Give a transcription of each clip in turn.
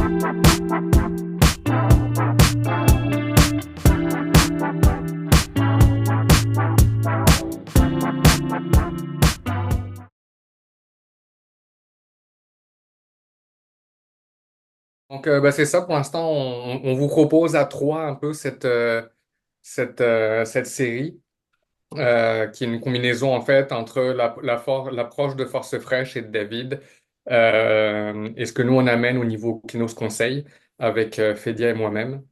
Donc, c'est ça. Pour l'instant, on vous propose à trois un peu cette série qui est une combinaison en fait entre l'approche de Force Fraîche et de David et ce que nous on amène au niveau Kinos Conseil avec Fédia et moi-même.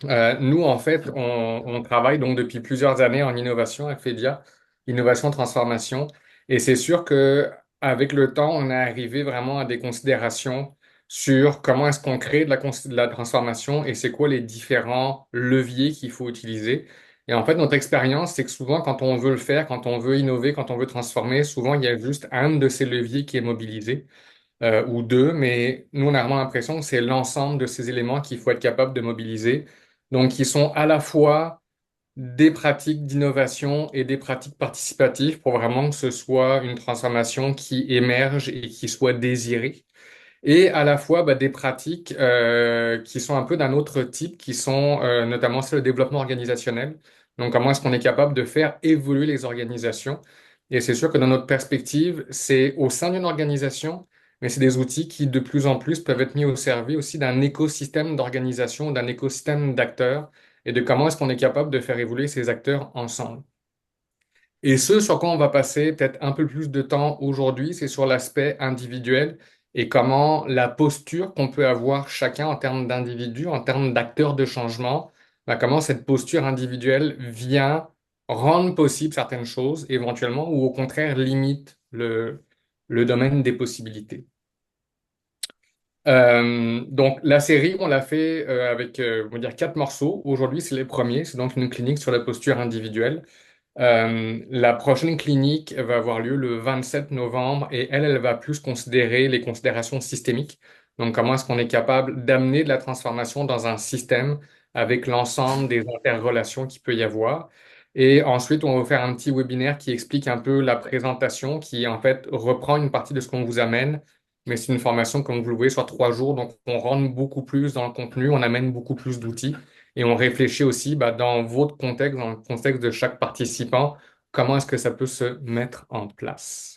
Nous, en fait, on travaille donc depuis plusieurs années en innovation avec Fedia, innovation, transformation. Et c'est sûr que avec le temps, on est arrivé vraiment à des considérations sur comment est-ce qu'on crée de la transformation et c'est quoi les différents leviers qu'il faut utiliser. Et en fait, notre expérience, c'est que souvent, quand on veut le faire, quand on veut innover, quand on veut transformer, souvent, il y a juste un de ces leviers qui est mobilisé ou deux, mais nous, on a vraiment l'impression que c'est l'ensemble de ces éléments qu'il faut être capable de mobiliser. Donc, qui sont à la fois des pratiques d'innovation et des pratiques participatives pour vraiment que ce soit une transformation qui émerge et qui soit désirée. Et à la fois des pratiques qui sont un peu d'un autre type, qui sont notamment celles de développement organisationnel. Donc, comment est-ce qu'on est capable de faire évoluer les organisations? Et c'est sûr que dans notre perspective, c'est au sein d'une organisation, mais c'est des outils qui de plus en plus peuvent être mis au service aussi d'un écosystème d'organisation, d'un écosystème d'acteurs, et de comment est-ce qu'on est capable de faire évoluer ces acteurs ensemble. Et ce sur quoi on va passer peut-être un peu plus de temps aujourd'hui, c'est sur l'aspect individuel et comment la posture qu'on peut avoir chacun en termes d'individu, en termes d'acteurs de changement, comment cette posture individuelle vient rendre possible certaines choses éventuellement ou au contraire limite le domaine des possibilités. Donc la série, on l'a fait avec on va dire quatre morceaux. Aujourd'hui, c'est les premiers. C'est donc une clinique sur la posture individuelle. La prochaine clinique va avoir lieu le 27 novembre et elle va plus considérer les considérations systémiques. Donc, comment est-ce qu'on est capable d'amener de la transformation dans un système avec l'ensemble des interrelations qu'il peut y avoir. Et ensuite, on va faire un petit webinaire qui explique un peu la présentation, qui en fait reprend une partie de ce qu'on vous amène. Mais c'est une formation, comme vous le voyez, sur 3 jours. Donc, on rentre beaucoup plus dans le contenu, on amène beaucoup plus d'outils. Et on réfléchit aussi dans votre contexte, dans le contexte de chaque participant, comment est-ce que ça peut se mettre en place.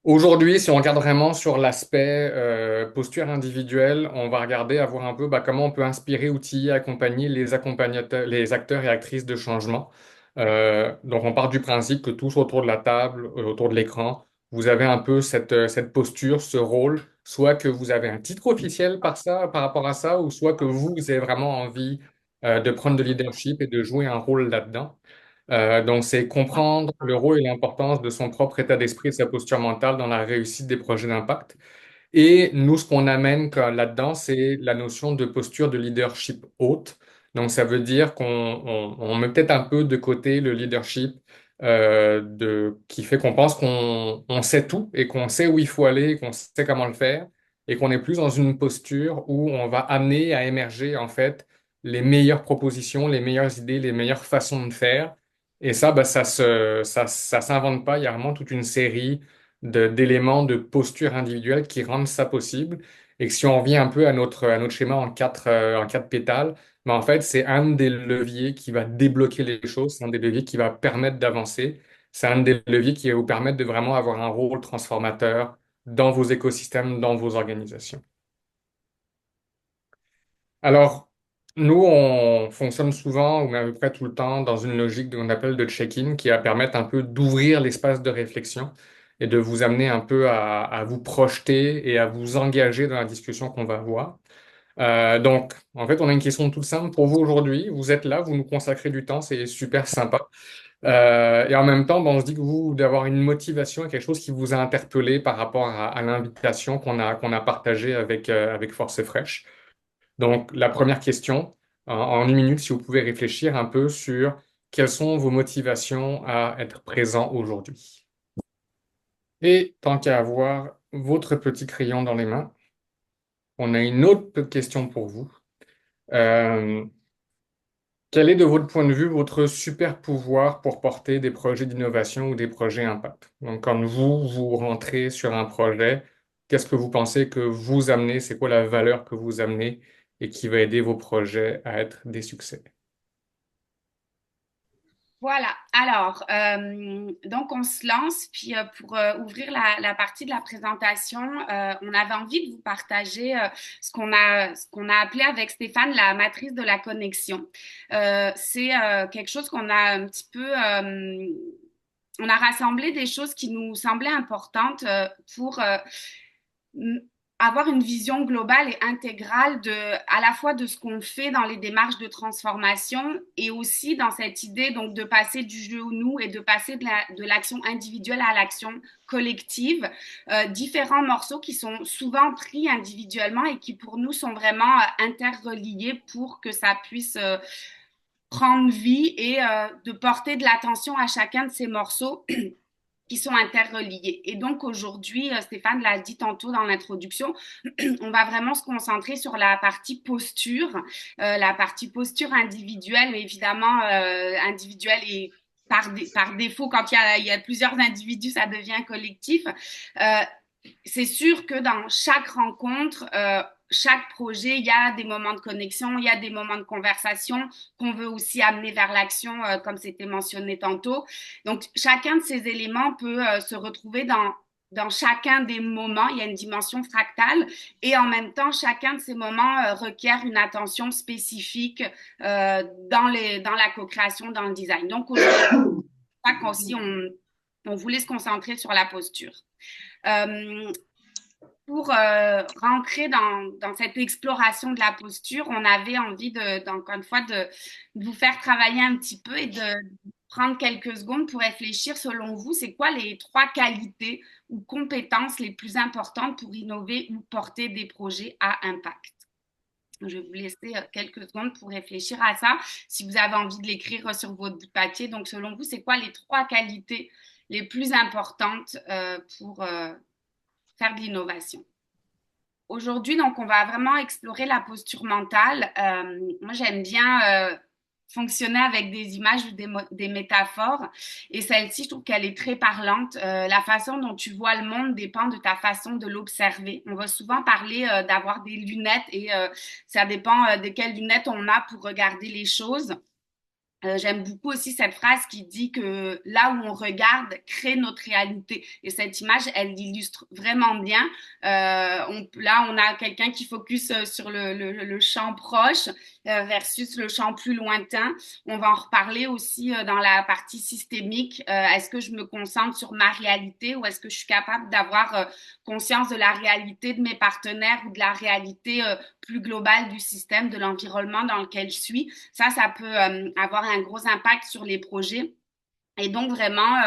Aujourd'hui, si on regarde vraiment sur l'aspect posture individuelle, on va regarder à voir un peu comment on peut inspirer, outiller, accompagner les accompagnateurs, les acteurs et actrices de changement. Donc, on part du principe que tous autour de la table, autour de l'écran, vous avez un peu cette posture, ce rôle, soit que vous avez un titre officiel par rapport à ça, ou soit que vous avez vraiment envie de prendre de leadership et de jouer un rôle là-dedans. Donc, c'est comprendre le rôle et l'importance de son propre état d'esprit et de sa posture mentale dans la réussite des projets d'impact. Et nous, ce qu'on amène là-dedans, c'est la notion de posture de leadership haute. Donc, ça veut dire qu'on met peut-être un peu de côté le leadership qui fait qu'on pense qu'on sait tout et qu'on sait où il faut aller, qu'on sait comment le faire, et qu'on est plus dans une posture où on va amener à émerger en fait les meilleures propositions, les meilleures idées, les meilleures façons de faire. Et ça, ça s'invente pas. Il y a vraiment toute une série d'éléments de posture individuelle qui rendent ça possible. Et que si on revient un peu à notre schéma en quatre pétales, en fait, c'est un des leviers qui va débloquer les choses, c'est un des leviers qui va permettre d'avancer, c'est un des leviers qui va vous permettre de vraiment avoir un rôle transformateur dans vos écosystèmes, dans vos organisations. Alors, nous, on fonctionne souvent, ou même à peu près tout le temps, dans une logique qu'on appelle de check-in, qui va permettre un peu d'ouvrir l'espace de réflexion et de vous amener un peu à vous projeter et à vous engager dans la discussion qu'on va avoir. Donc, en fait, on a une question toute simple pour vous aujourd'hui. Vous êtes là, vous nous consacrez du temps, c'est super sympa. Et en même temps, on se dit que vous, d'avoir une motivation et quelque chose qui vous a interpellé par rapport à l'invitation qu'on a partagée avec Force Fraîche. Donc, la première question, en 1 minute, si vous pouvez réfléchir un peu sur quelles sont vos motivations à être présent aujourd'hui. Et tant qu'à avoir votre petit crayon dans les mains, on a une autre question pour vous. Euh, Quel est, de votre point de vue, votre super pouvoir pour porter des projets d'innovation ou des projets impact? Donc, quand vous rentrez sur un projet, qu'est-ce que vous pensez que vous amenez, c'est quoi la valeur que vous amenez et qui va aider vos projets à être des succès? Voilà. Alors, donc on se lance. Puis pour ouvrir la partie de la présentation, on avait envie de vous partager ce qu'on a appelé avec Stéphane la matrice de la connexion. C'est quelque chose qu'on a un petit peu on a rassemblé des choses qui nous semblaient importantes pour avoir une vision globale et intégrale à la fois de ce qu'on fait dans les démarches de transformation et aussi dans cette idée donc de passer du jeu au nous et de passer de l'action individuelle à l'action collective, différents morceaux qui sont souvent pris individuellement et qui pour nous sont vraiment interreliés pour que ça puisse prendre vie et de porter de l'attention à chacun de ces morceaux qui sont interreliés. Et donc aujourd'hui, Stéphane l'a dit tantôt dans l'introduction, on va vraiment se concentrer sur la partie posture individuelle, mais évidemment individuelle et par défaut, quand il y a plusieurs individus, ça devient collectif. Euh, c'est sûr que dans chaque rencontre, chaque projet, il y a des moments de connexion, il y a des moments de conversation qu'on veut aussi amener vers l'action, comme c'était mentionné tantôt. Donc, chacun de ces éléments peut se retrouver dans chacun des moments. Il y a une dimension fractale et en même temps, chacun de ces moments requiert une attention spécifique dans la co-création, dans le design. Donc, aujourd'hui, aussi, on voulait se concentrer sur la posture. Euh, pour rentrer dans cette exploration de la posture, on avait envie encore une fois, de vous faire travailler un petit peu et de prendre quelques secondes pour réfléchir, selon vous, c'est quoi les trois qualités ou compétences les plus importantes pour innover ou porter des projets à impact? Je vais vous laisser quelques secondes pour réfléchir à ça. Si vous avez envie de l'écrire sur votre bout de papier, donc selon vous, c'est quoi les trois qualités les plus importantes pour faire de l'innovation? Aujourd'hui, donc, on va vraiment explorer la posture mentale. Moi, j'aime bien fonctionner avec des images ou des métaphores. Et celle-ci, je trouve qu'elle est très parlante. La façon dont tu vois le monde dépend de ta façon de l'observer. On va souvent parler d'avoir des lunettes et ça dépend de quelles lunettes on a pour regarder les choses. J'aime beaucoup aussi cette phrase qui dit que là où on regarde crée notre réalité. Et cette image, elle l'illustre vraiment bien. Là, on a quelqu'un qui focus sur le champ proche versus le champ plus lointain. On va en reparler aussi dans la partie systémique. Est-ce que je me concentre sur ma réalité ou est-ce que je suis capable d'avoir conscience de la réalité de mes partenaires ou de la réalité plus globale du système, de l'environnement dans lequel je suis? Ça peut avoir un gros impact sur les projets. Et donc vraiment,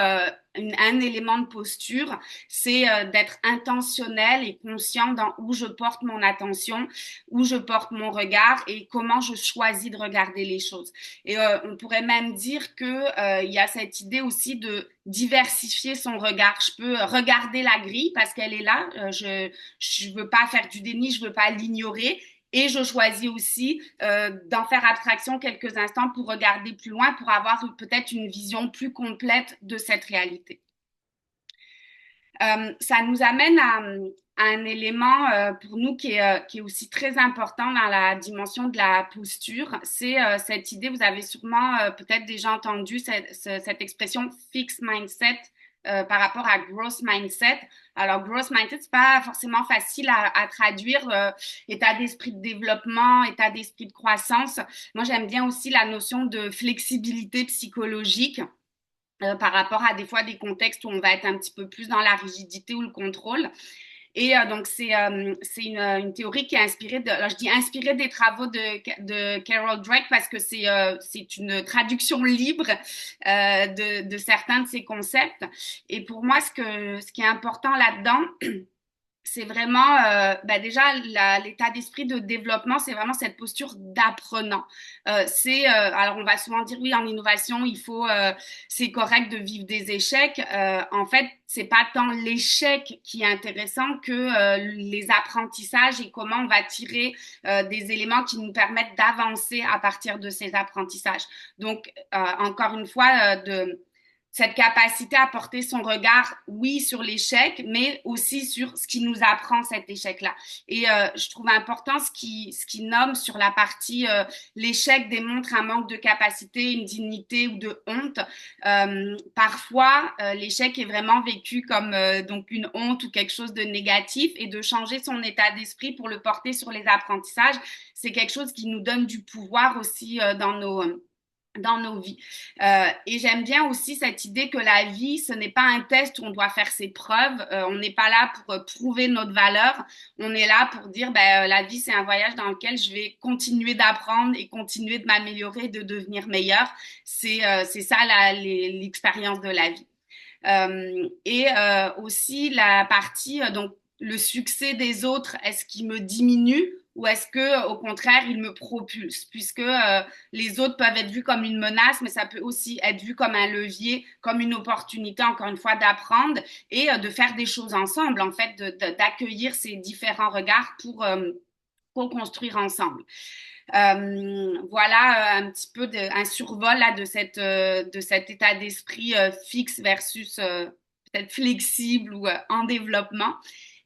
un élément de posture, c'est d'être intentionnel et conscient dans où je porte mon attention, où je porte mon regard et comment je choisis de regarder les choses. Et on pourrait même dire que il y a cette idée aussi de diversifier son regard. Je peux regarder la grille parce qu'elle est là. Je veux pas faire du déni, je veux pas l'ignorer. Et je choisis aussi d'en faire abstraction quelques instants pour regarder plus loin, pour avoir peut-être une vision plus complète de cette réalité. Ça nous amène à un élément pour nous qui est aussi très important dans la dimension de la posture. C'est cette idée, vous avez sûrement peut-être déjà entendu cette expression fixed mindset par rapport à growth mindset. Alors, growth mindset, c'est pas forcément facile à traduire. État d'esprit de développement, état d'esprit de croissance. Moi, j'aime bien aussi la notion de flexibilité psychologique par rapport à des fois des contextes où on va être un petit peu plus dans la rigidité ou le contrôle. Et donc, c'est une théorie qui est inspirée alors je dis inspirée des travaux de Carol Dweck parce que c'est une traduction libre de certains de ces concepts. Et pour moi, ce qui est important là-dedans, c'est vraiment déjà l'état d'esprit de développement, c'est vraiment cette posture d'apprenant. Alors on va souvent dire oui en innovation c'est correct de vivre des échecs. En fait c'est pas tant l'échec qui est intéressant que les apprentissages et comment on va tirer des éléments qui nous permettent d'avancer à partir de ces apprentissages. Donc encore une fois cette capacité à porter son regard, oui, sur l'échec, mais aussi sur ce qui nous apprend cet échec-là. Et je trouve important ce qui nomme sur la partie l'échec démontre un manque de capacité, une dignité ou de honte. Parfois, l'échec est vraiment vécu comme donc une honte ou quelque chose de négatif, et de changer son état d'esprit pour le porter sur les apprentissages, c'est quelque chose qui nous donne du pouvoir aussi dans nos vies. Et j'aime bien aussi cette idée que la vie, ce n'est pas un test où on doit faire ses preuves. On n'est pas là pour prouver notre valeur. On est là pour dire, ben, la vie, c'est un voyage dans lequel je vais continuer d'apprendre et continuer de m'améliorer, de devenir meilleure. C'est ça l'expérience de la vie. Et aussi la partie, donc le succès des autres, est-ce qu'il me diminue ou est-ce que au contraire il me propulse, puisque les autres peuvent être vus comme une menace, mais ça peut aussi être vu comme un levier, comme une opportunité, encore une fois, d'apprendre et de faire des choses ensemble, en fait, d'accueillir ces différents regards pour co-construire ensemble. Voilà un petit peu un survol là, de cet état d'esprit fixe versus peut-être flexible ou en développement.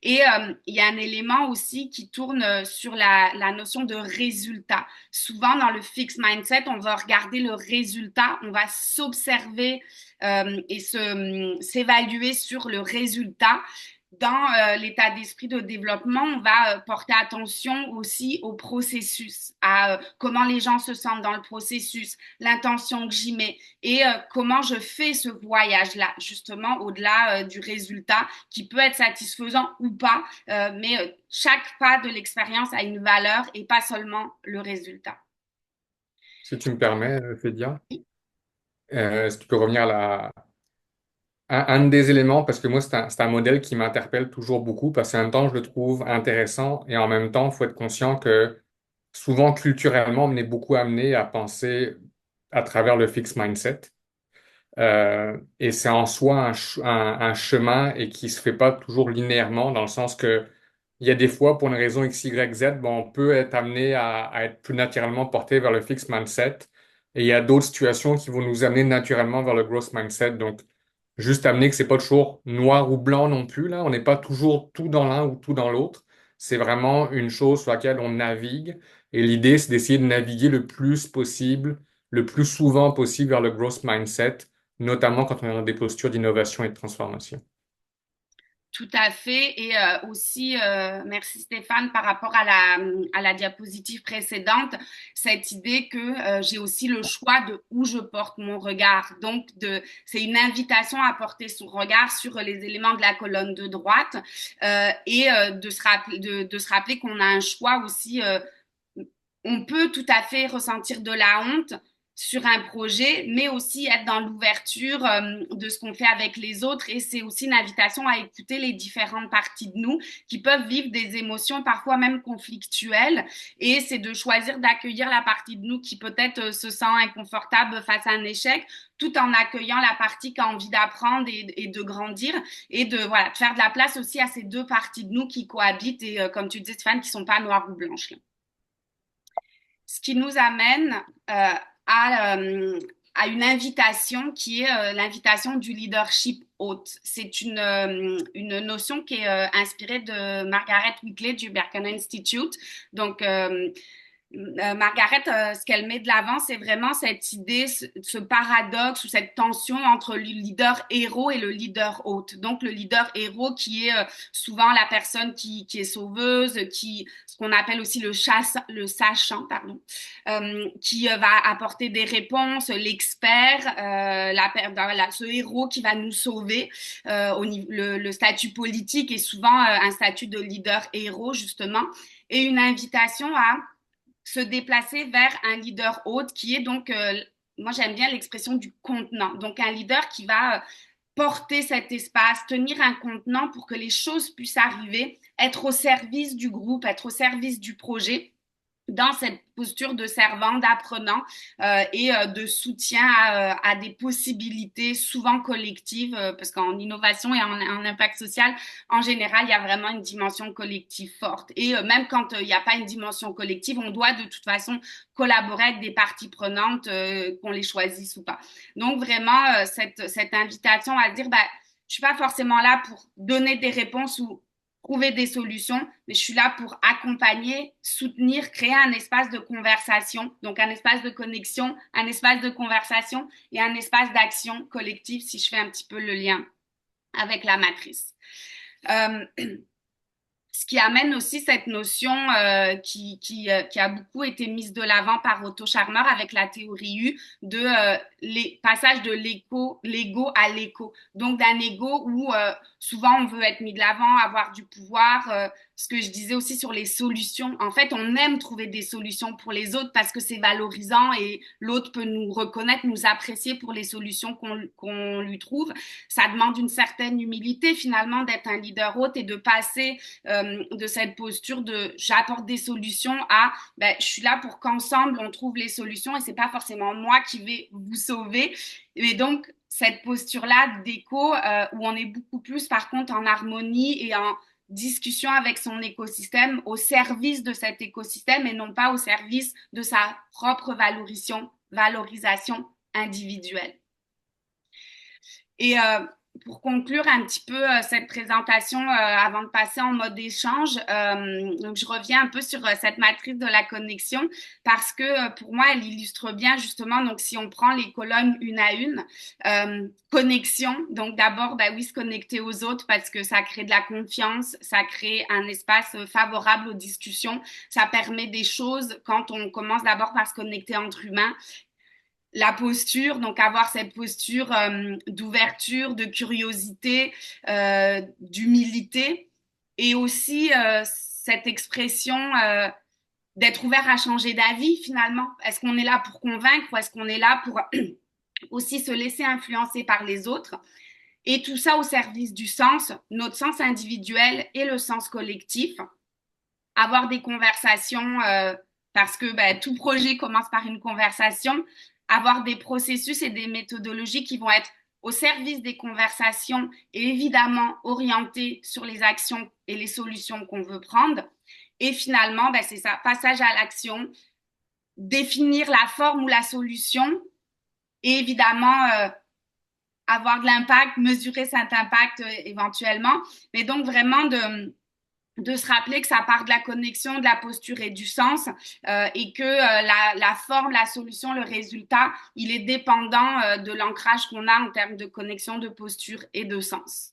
Et il y a un élément aussi qui tourne sur la notion de résultat. Souvent, dans le fixed mindset, on va regarder le résultat, on va s'observer et s'évaluer sur le résultat. Dans l'état d'esprit de développement, on va porter attention aussi au processus, à comment les gens se sentent dans le processus, l'intention que j'y mets et comment je fais ce voyage-là, justement au-delà du résultat qui peut être satisfaisant ou pas, mais chaque pas de l'expérience a une valeur et pas seulement le résultat. Si tu me permets, Fédia, si tu peux revenir à un des éléments, parce que moi, c'est un modèle qui m'interpelle toujours beaucoup, parce qu'en même temps, je le trouve intéressant, et en même temps, il faut être conscient que souvent, culturellement, on est beaucoup amené à penser à travers le fixed mindset. Et c'est en soi un chemin et qui se fait pas toujours linéairement, dans le sens que il y a des fois, pour une raison X, Y, Z, bon, on peut être amené à être plus naturellement porté vers le fixed mindset. Et il y a d'autres situations qui vont nous amener naturellement vers le growth mindset. Donc, juste amener que c'est pas toujours noir ou blanc non plus, là. On n'est pas toujours tout dans l'un ou tout dans l'autre. C'est vraiment une chose sur laquelle on navigue. Et l'idée, c'est d'essayer de naviguer le plus possible, le plus souvent possible vers le growth mindset, notamment quand on est dans des postures d'innovation et de transformation. Tout à fait. Et aussi, merci Stéphane, par rapport à la diapositive précédente, cette idée que j'ai aussi le choix de où je porte mon regard. Donc, c'est une invitation à porter son regard sur les éléments de la colonne de droite et de se rappeler qu'on a un choix aussi. On peut tout à fait ressentir de la honte sur un projet, mais aussi être dans l'ouverture de ce qu'on fait avec les autres. Et c'est aussi une invitation à écouter les différentes parties de nous qui peuvent vivre des émotions parfois même conflictuelles. Et c'est de choisir d'accueillir la partie de nous qui peut-être se sent inconfortable face à un échec, tout en accueillant la partie qui a envie d'apprendre et de grandir, et de, voilà, de faire de la place aussi à ces deux parties de nous qui cohabitent et, comme tu dis, Stéphane, qui ne sont pas noires ou blanches. Là. Ce qui nous amène à une invitation qui est l'invitation du leadership hôte. C'est une notion qui est inspirée de Margaret Wheatley du Berkman Institute. Donc, Margaret, ce qu'elle met de l'avant, c'est vraiment cette idée, ce paradoxe ou cette tension entre le leader héros et le leader hôte. Donc, le leader héros qui est souvent la personne qui est sauveuse, ce qu'on appelle aussi le sachant, pardon, qui va apporter des réponses, l'expert, ce héros qui va nous sauver. Le statut politique est souvent un statut de leader héros, justement, et une invitation à se déplacer vers un leader hôte qui est donc, moi j'aime bien l'expression du contenant, donc un leader qui va porter cet espace, tenir un contenant pour que les choses puissent arriver, être au service du groupe, être au service du projet dans cette posture de servant, d'apprenant de soutien à des possibilités souvent collectives, parce qu'en innovation et en impact social, en général, il y a vraiment une dimension collective forte. Et même quand il n'y a pas une dimension collective, on doit de toute façon collaborer avec des parties prenantes, qu'on les choisisse ou pas. Donc vraiment, cette invitation à dire, bah, je suis pas forcément là pour donner des réponses ou trouver des solutions, mais je suis là pour accompagner, soutenir, créer un espace de conversation, donc un espace de connexion, un espace de conversation et un espace d'action collective, si je fais un petit peu le lien avec la matrice. Euh, Ce qui amène aussi cette notion qui a beaucoup été mise de l'avant par Otto Scharmer avec la théorie U de les passages de l'ego à l'écho. Donc d'un ego où souvent on veut être mis de l'avant, avoir du pouvoir. Ce que je disais aussi sur les solutions. En fait, on aime trouver des solutions pour les autres parce que c'est valorisant et l'autre peut nous reconnaître, nous apprécier pour les solutions qu'on lui trouve. Ça demande une certaine humilité finalement d'être un leader hôte et de passer de cette posture de j'apporte des solutions à ben, je suis là pour qu'ensemble on trouve les solutions et c'est pas forcément moi qui vais vous sauver. Et donc cette posture-là d'écho où on est beaucoup plus par contre en harmonie et en discussion avec son écosystème au service de cet écosystème et non pas au service de sa propre valorisation individuelle. Et pour conclure un petit peu cette présentation avant de passer en mode échange, donc je reviens un peu sur cette matrice de la connexion parce que pour moi, elle illustre bien justement, donc si on prend les colonnes une à une, connexion, donc d'abord, bah oui, se connecter aux autres parce que ça crée de la confiance, ça crée un espace favorable aux discussions, ça permet des choses quand on commence d'abord par se connecter entre humains la posture, donc avoir cette posture d'ouverture, de curiosité, d'humilité, et aussi cette expression d'être ouvert à changer d'avis finalement. Est-ce qu'on est là pour convaincre ou est-ce qu'on est là pour aussi se laisser influencer par les autres? Et tout ça au service du sens, notre sens individuel et le sens collectif. Avoir des conversations parce que ben, tout projet commence par une conversation, avoir des processus et des méthodologies qui vont être au service des conversations et évidemment orientées sur les actions et les solutions qu'on veut prendre. Et finalement, ben, c'est ça, passage à l'action, définir la forme ou la solution et évidemment avoir de l'impact, mesurer cet impact éventuellement. Mais donc vraiment de se rappeler que ça part de la connexion, de la posture et du sens et que la forme, la solution, le résultat, il est dépendant de l'ancrage qu'on a en termes de connexion, de posture et de sens.